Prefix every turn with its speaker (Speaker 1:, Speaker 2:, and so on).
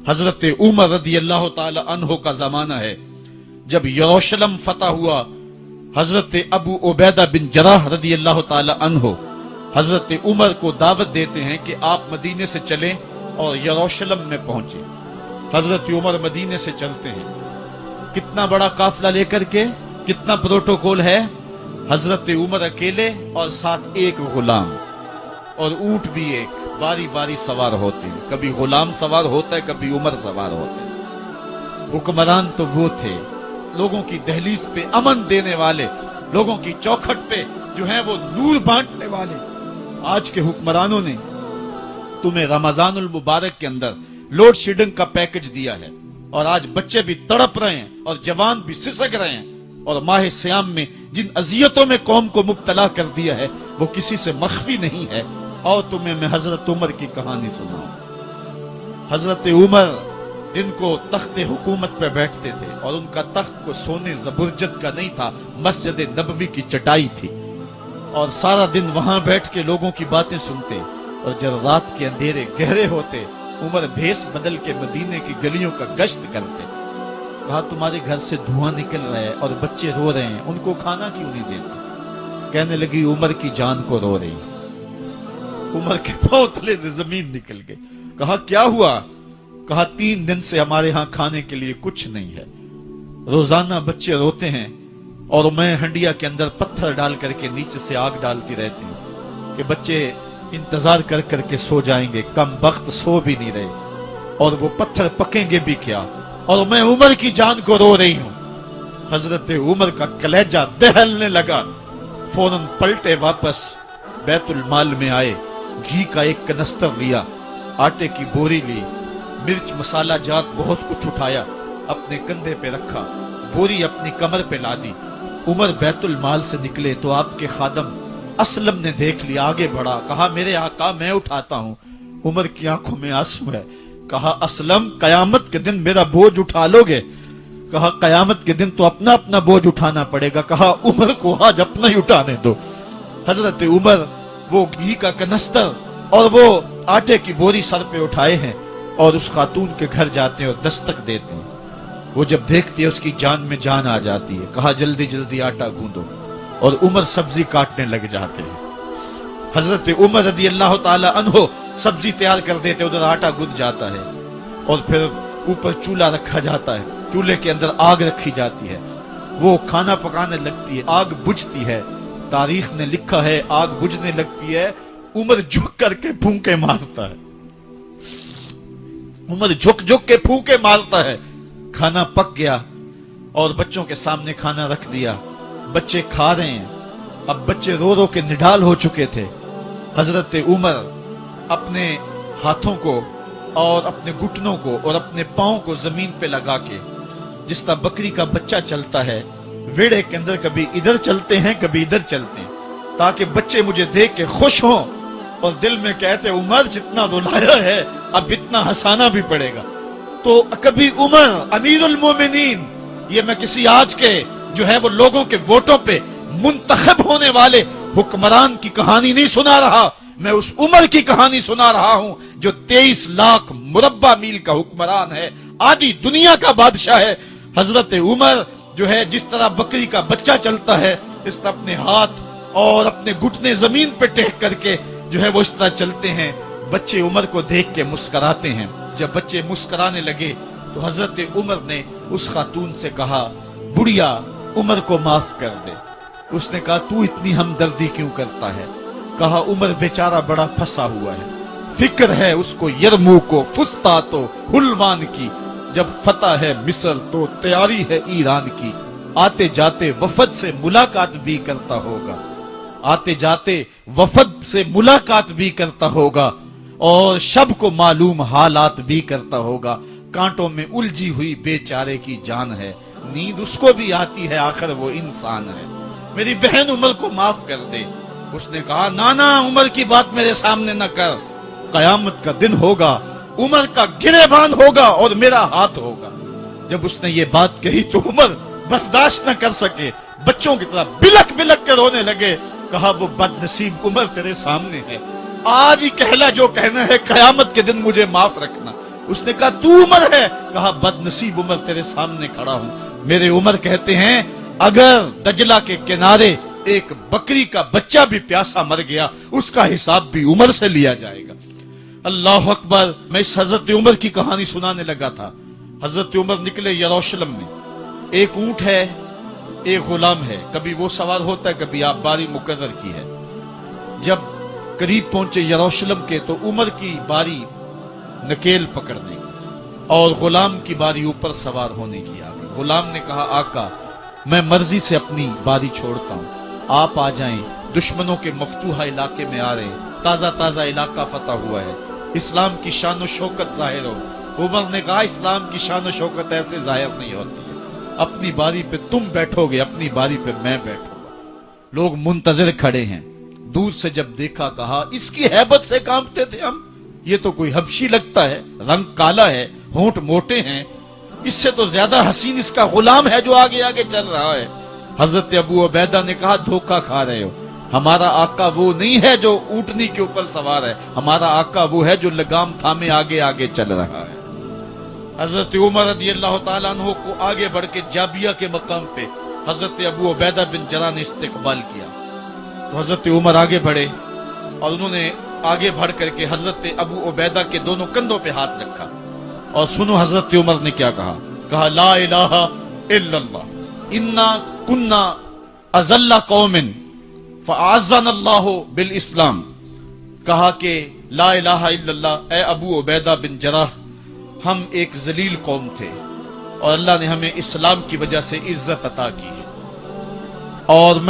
Speaker 1: حضرت عمر رضی اللہ تعالی عنہ کا زمانہ ہے جب یروشلم فتح ہوا. حضرت ابو عبیدہ بن جراح رضی اللہ تعالی عنہ حضرت عمر کو دعوت دیتے ہیں کہ آپ مدینے سے چلیں اور یروشلم میں پہنچیں. حضرت عمر مدینے سے چلتے ہیں. کتنا بڑا قافلہ لے کر کے, کتنا پروٹوکول ہے. حضرت عمر اکیلے اور ساتھ ایک غلام اور اونٹ بھی ایک, باری باری سوار ہوتے ہیں. کبھی غلام سوار ہوتا ہے, کبھی عمر سوار ہوتے ہیں. حکمران تو وہ تھے لوگوں کی دہلیز پہ امن دینے والے, لوگوں کی چوکھٹ پہ جو ہیں وہ نور بانٹنے والے. آج کے حکمرانوں نے تمہیں رمضان المبارک کے اندر لوڈ شیڈنگ کا پیکج دیا ہے اور آج بچے بھی تڑپ رہے ہیں اور جوان بھی سسک رہے ہیں, اور ماہ سیام میں جن اذیتوں میں قوم کو مبتلا کر دیا ہے وہ کسی سے مخفی نہیں ہے. اور تمہیں میں حضرت عمر کی کہانی سناؤں. حضرت عمر جن کو تخت حکومت پہ بیٹھتے تھے اور ان کا تخت کو سونے زبرجد کا نہیں تھا, مسجد نبوی کی چٹائی تھی, اور سارا دن وہاں بیٹھ کے لوگوں کی باتیں سنتے. اور جب رات کے اندھیرے گہرے ہوتے عمر بھیس بدل کے مدینے کی گلیوں کا گشت کرتے. کہا تمہارے گھر سے دھواں نکل رہا ہے اور بچے رو رہے ہیں, ان کو کھانا کیوں نہیں دیتے؟ کہنے لگی عمر کی جان کو رو رہی. عمر کے پاؤں تلے سے زمین نکل گئی. کہا کیا ہوا؟ کہا 3 دن سے ہمارے ہاں کھانے کے لیے کچھ نہیں ہے. روزانہ بچے روتے ہیں اور میں ہنڈیا کے اندر پتھر ڈال کر کے نیچے سے آگ ڈالتی رہتی ہوں کہ بچے انتظار کر کر کے سو جائیں گے. کم وقت سو بھی نہیں رہے اور وہ پتھر پکیں گے بھی کیا, اور میں عمر کی جان کو رو رہی ہوں. حضرت عمر کا کلیجہ دہلنے لگا. فوراً پلٹے واپس بیت المال میں آئے, گھی کا ایک کنستر لیا, آٹے کی بوری لی, مرچ مسالہ جات بہت کچھ اٹھایا, اپنے کندھے پہ رکھا, بوری اپنی کمر پہ لا دی. عمر بیت المال سے نکلے تو آپ کے خادم اسلم نے دیکھ لیا, آگے بڑھا, کہا میرے آقا میں اٹھاتا ہوں. عمر کی آنکھوں میں آنسو ہے. کہا اسلم قیامت کے دن میرا بوجھ اٹھا لو گے؟ کہا قیامت کے دن تو اپنا اپنا بوجھ اٹھانا پڑے گا. کہا عمر کو آج اپنا ہی اٹھانے دو. حضرت عمر وہ گھی کا کنستر اور وہ آٹے کی بوری سر پہ اٹھائے ہیں اور اس خاتون کے گھر جاتے ہیں اور دستک دیتے ہیں. وہ جب دیکھتی ہے اس کی جان میں جان آ جاتی ہے. کہا جلدی جلدی آٹا گوندو, اور عمر سبزی کاٹنے لگ جاتے ہیں. حضرت عمر رضی اللہ تعالی عنہ سبزی تیار کر دیتے, ادھر آٹا گند جاتا ہے اور پھر اوپر چولہا رکھا جاتا ہے, چولہے کے اندر آگ رکھی جاتی ہے, وہ کھانا پکانے لگتی ہے, آگ بجھتی ہے. تاریخ نے لکھا ہے آگ بجھنے لگتی ہے, عمر جھک کر کے پھونکے مارتا ہے. عمر جھک جھک کے پھونکے مارتا ہے. کھانا پک گیا اور بچوں کے سامنے کھانا رکھ دیا. بچے کھا رہے ہیں. اب بچے رو رو کے نڈال ہو چکے تھے. حضرت عمر اپنے ہاتھوں کو اور اپنے گھٹنوں کو اور اپنے پاؤں کو زمین پہ لگا کے, جس طرح بکری کا بچہ چلتا ہے, ویڑے کے اندر کبھی ادھر چلتے ہیں کبھی ادھر چلتے ہیں, تاکہ بچے مجھے دیکھ کے خوش ہوں اور دل میں کہتے عمر جتنا رلایا ہے اب اتنا ہنسانا بھی پڑے گا. تو کبھی عمر امیر المومنین, یہ میں کسی آج کے جو ہے وہ لوگوں کے ووٹوں پہ منتخب ہونے والے حکمران کی کہانی نہیں سنا رہا, میں اس عمر کی کہانی سنا رہا ہوں جو 23 لاکھ مربع میل کا حکمران ہے, آدھی دنیا کا بادشاہ ہے. حضرت عمر جو ہے جس طرح بکری کا بچہ چلتا ہے اس طرح اپنے ہاتھ اور اپنے گھٹنے زمین پہ ٹیک کر کے جو ہے وہ اس طرح چلتے ہیں. بچے عمر کو دیکھ کے مسکراتے ہیں. جب بچے مسکرانے لگے تو حضرت عمر نے اس خاتون سے کہا بڑھیا عمر کو معاف کر دے. اس نے کہا تو اتنی ہمدردی کیوں کرتا ہے؟ کہا عمر بیچارہ بڑا پھنسا ہوا ہے, فکر ہے اس کو یرموک و فسطاط و حلوان کی, جب فتح ہے مصر تو تیاری ہے ایران کی. آتے جاتے وفد سے ملاقات بھی کرتا ہوگا, آتے جاتے وفد سے ملاقات بھی کرتا ہوگا, اور شب کو معلوم حالات بھی کرتا ہوگا. کانٹوں میں الجھی ہوئی بیچارے کی جان ہے, نیند اس کو بھی آتی ہے, آخر وہ انسان ہے. میری بہن عمر کو معاف کر دے. اس نے کہا نانا عمر کی بات میرے سامنے نہ کر, قیامت کا دن ہوگا, عمر کا گریبان ہوگا اور میرا ہاتھ ہوگا. جب اس نے یہ بات کہی تو عمر برداشت نہ کر سکے, بچوں کی طرح بلک بلک کے رونے لگے. کہا وہ بد نصیب عمر تیرے سامنے ہے, آج ہی کہلا جو کہنا ہے, قیامت کے دن مجھے معاف رکھنا. اس نے کہا تو عمر ہے؟ کہا بد نصیب عمر تیرے سامنے کھڑا ہوں۔ میرے عمر کہتے ہیں اگر دجلہ کے کنارے ایک بکری کا بچہ بھی پیاسا مر گیا اس کا حساب بھی عمر سے لیا جائے گا۔ اللہ اکبر۔ میں اس حضرت عمر کی کہانی سنانے لگا تھا۔ حضرت عمر نکلے یروشلم میں، ایک اونٹ ہے، ایک غلام ہے، کبھی وہ سوار ہوتا ہے، کبھی آپ باری مقرر کی ہے۔ جب قریب پہنچے یروشلم کے تو عمر کی باری نکیل پکڑنے کی اور غلام کی باری اوپر سوار ہونے کی آ گئی۔ غلام نے کہا آقا میں مرضی سے اپنی باری چھوڑتا ہوں، آپ آ جائیں، دشمنوں کے مفتوحہ علاقے میں آ رہے ہیں، تازہ تازہ علاقہ فتح ہوا ہے، اسلام کی شان و شوکت ظاہر ہو۔ عمر نے کہا اسلام کی شان و شوکت ایسے ظاہر نہیں ہوتی ہے، اپنی باری پہ تم بیٹھو گے، اپنی باری پہ میں بیٹھوں گا۔ لوگ منتظر کھڑے ہیں۔ دور سے جب دیکھا کہا اس کی ہیبت سے کانپتے تھے ہم، یہ تو کوئی حبشی لگتا ہے، رنگ کالا ہے، ہونٹ موٹے ہیں، اس سے تو زیادہ حسین اس کا غلام ہے جو آگے آگے چل رہا ہے۔ حضرت ابو عبیدہ نے کہا دھوکہ کھا رہے ہو، ہمارا آقا وہ نہیں ہے جو اونٹنی کے اوپر سوار ہے، ہمارا آقا وہ ہے جو لگام تھامے آگے آگے چل رہا ہے۔ حضرت عمر رضی اللہ تعالیٰ عنہ کو آگے بڑھ کے جابیہ کے مقام پہ حضرت ابو عبیدہ بن جراح نے استقبال کیا۔ تو حضرت عمر آگے بڑھے اور انہوں نے آگے بڑھ کر کے حضرت ابو عبیدہ کے دونوں کندھوں پہ ہاتھ رکھا، اور سنو حضرت عمر نے کیا کہا۔ کہا لا الہ الا اللہ انا کنا اذل قوم فاعزنا اللہ بالاسلام۔ کہا کہ لا الہ الا اللہ، اے ابو عبیدہ بن جراح، ہم ایک ذلیل قوم تھے اور اللہ نے ہمیں اسلام کی وجہ سے عزت عطا کی ہے، اور میں